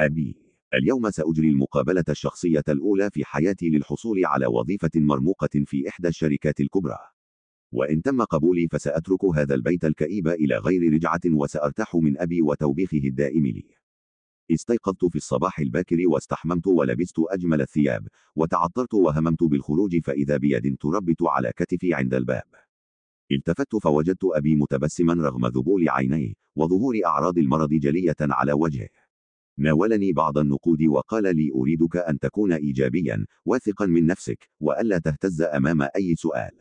أبي: اليوم سأجري المقابلة الشخصية الأولى في حياتي للحصول على وظيفة مرموقة في إحدى الشركات الكبرى. وإن تم قبولي فسأترك هذا البيت الكئيب إلى غير رجعة وسأرتاح من أبي وتوبيخه الدائم لي. استيقظت في الصباح الباكر واستحممت ولبست أجمل الثياب، وتعطرت وهممت بالخروج فإذا بيد تربت على كتفي عند الباب. التفت فوجدت أبي متبسما رغم ذبول عينيه، وظهور أعراض المرض جلية على وجهه. ناولني بعض النقود وقال لي: أريدك أن تكون إيجابيا، واثقا من نفسك، وألا تهتز أمام أي سؤال.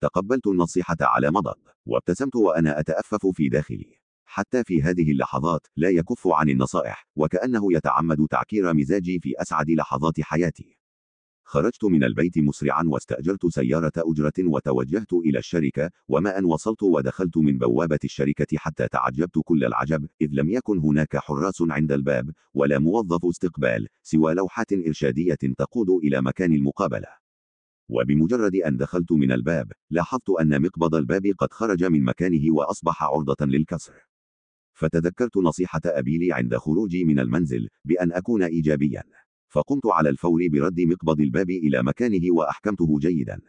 تقبلت النصيحة على مضض، وابتسمت وأنا أتأفف في داخلي. حتى في هذه اللحظات لا يكف عن النصائح، وكأنه يتعمد تعكير مزاجي في أسعد لحظات حياتي. خرجت من البيت مسرعا واستأجرت سيارة أجرة وتوجهت إلى الشركة، وما أن وصلت ودخلت من بوابة الشركة حتى تعجبت كل العجب، إذ لم يكن هناك حراس عند الباب ولا موظف استقبال سوى لوحات إرشادية تقود إلى مكان المقابلة. وبمجرد أن دخلت من الباب لاحظت أن مقبض الباب قد خرج من مكانه وأصبح عرضة للكسر. فتذكرت نصيحة أبي لي عند خروجي من المنزل بأن أكون إيجابيا، فقمت على الفور برد مقبض الباب إلى مكانه وأحكمته جيدا.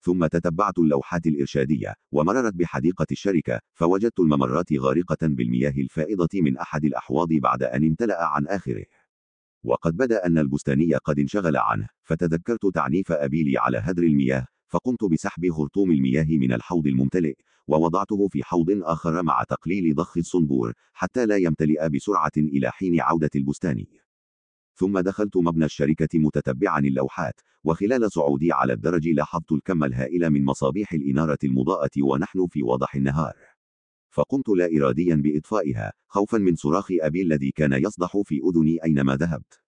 ثم تتبعت اللوحات الإرشادية ومررت بحديقة الشركة، فوجدت الممرات غارقة بالمياه الفائضة من أحد الأحواض بعد أن امتلأ عن آخره. وقد بدا أن البستاني قد انشغل عنه، فتذكرت تعنيف أبي لي على هدر المياه، فقمت بسحب خرطوم المياه من الحوض الممتلئ ووضعته في حوض آخر مع تقليل ضخ الصنبور حتى لا يمتلئ بسرعة إلى حين عودة البستاني. ثم دخلت مبنى الشركة متتبعا اللوحات، وخلال صعودي على الدرج لاحظت الكم الهائل من مصابيح الإنارة المضاءة ونحن في وضح النهار. فقمت لا إراديا بإطفائها، خوفا من صراخ أبي الذي كان يصدح في أذني أينما ذهبت.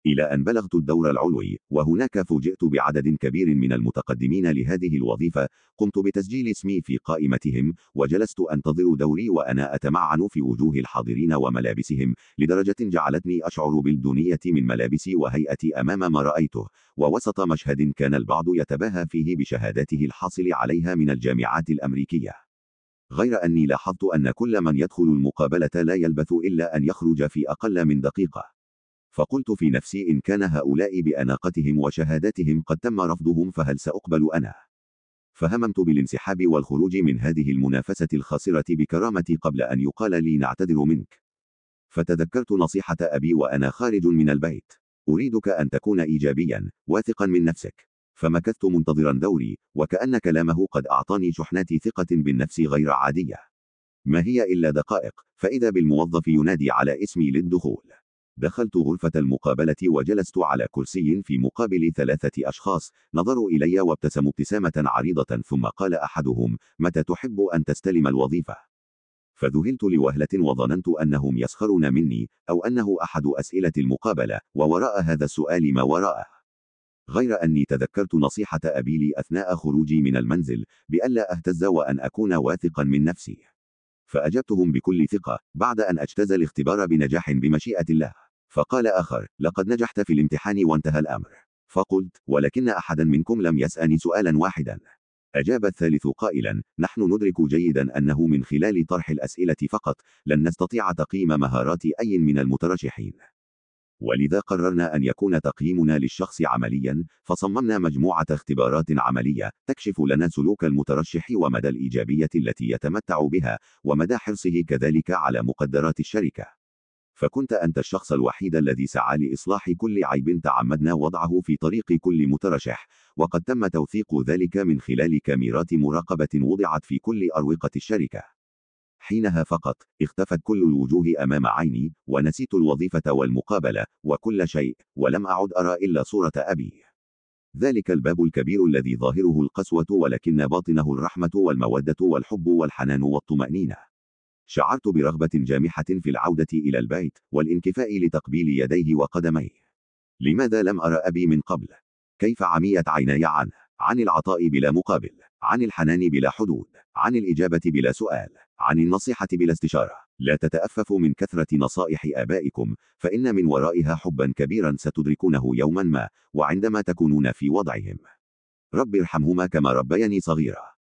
إلى أن بلغت الدور العلوي، وهناك فوجئت بعدد كبير من المتقدمين لهذه الوظيفة. قمت بتسجيل اسمي في قائمتهم، وجلست أنتظر دوري وأنا أتمعن في وجوه الحاضرين وملابسهم، لدرجة جعلتني أشعر بالدونية من ملابسي وهيئتي أمام ما رأيته، ووسط مشهد كان البعض يتباهى فيه بشهاداته الحاصل عليها من الجامعات الأمريكية. غير أني لاحظت أن كل من يدخل المقابلة لا يلبث إلا أن يخرج في أقل من دقيقة. فقلت في نفسي: إن كان هؤلاء بأناقتهم وشهاداتهم قد تم رفضهم فهل سأقبل أنا؟ فهممت بالانسحاب والخروج من هذه المنافسة الخاسرة بكرامتي قبل أن يقال لي: نعتذر منك. فتذكرت نصيحة أبي وأنا خارج من البيت: أريدك أن تكون إيجابيا، واثقا من نفسك. فمكثت منتظرا دوري، وكأن كلامه قد أعطاني شحنات ثقة بالنفس غير عادية. ما هي إلا دقائق، فإذا بالموظف ينادي على اسمي للدخول. دخلت غرفة المقابلة وجلست على كرسي في مقابل 3 أشخاص. نظروا إلي وابتسموا ابتسامة عريضة، ثم قال أحدهم: متى تحب أن تستلم الوظيفة؟ فذهلت لوهلة وظننت أنهم يسخرون مني، أو أنه أحد أسئلة المقابلة، ووراء هذا السؤال ما وراءه. غير أني تذكرت نصيحة أبي لي أثناء خروجي من المنزل بألا أهتز وأن أكون واثقا من نفسي. فأجبتهم بكل ثقة بعد أن أجتاز الاختبار بنجاح بمشيئة الله. فقال آخر: لقد نجحت في الامتحان وانتهى الأمر. فقلت: ولكن أحدا منكم لم يسألني سؤالا واحدا. أجاب الثالث قائلا: نحن ندرك جيدا أنه من خلال طرح الأسئلة فقط لن نستطيع تقييم مهارات أي من المترشحين، ولذا قررنا أن يكون تقييمنا للشخص عمليا، فصممنا مجموعة اختبارات عملية تكشف لنا سلوك المترشح ومدى الإيجابية التي يتمتع بها، ومدى حرصه كذلك على مقدرات الشركة. فكنت أنت الشخص الوحيد الذي سعى لإصلاح كل عيب تعمدنا وضعه في طريق كل مترشح، وقد تم توثيق ذلك من خلال كاميرات مراقبة وضعت في كل أروقة الشركة. حينها فقط اختفت كل الوجوه أمام عيني، ونسيت الوظيفة والمقابلة وكل شيء، ولم أعد أرى إلا صورة أبي. ذلك الباب الكبير الذي ظاهره القسوة ولكن باطنه الرحمة والمودة والحب والحنان والطمأنينة. شعرت برغبة جامحة في العودة إلى البيت والانكفاء لتقبيل يديه وقدميه. لماذا لم أرى أبي من قبل؟ كيف عميت عيناي عنه؟ عن العطاء بلا مقابل، عن الحنان بلا حدود، عن الإجابة بلا سؤال، عن النصيحة بلا استشارة. لا تتأففوا من كثرة نصائح آبائكم، فإن من ورائها حبا كبيرا ستدركونه يوما ما، وعندما تكونون في وضعهم. رب ارحمهما كما ربياني صغيرا.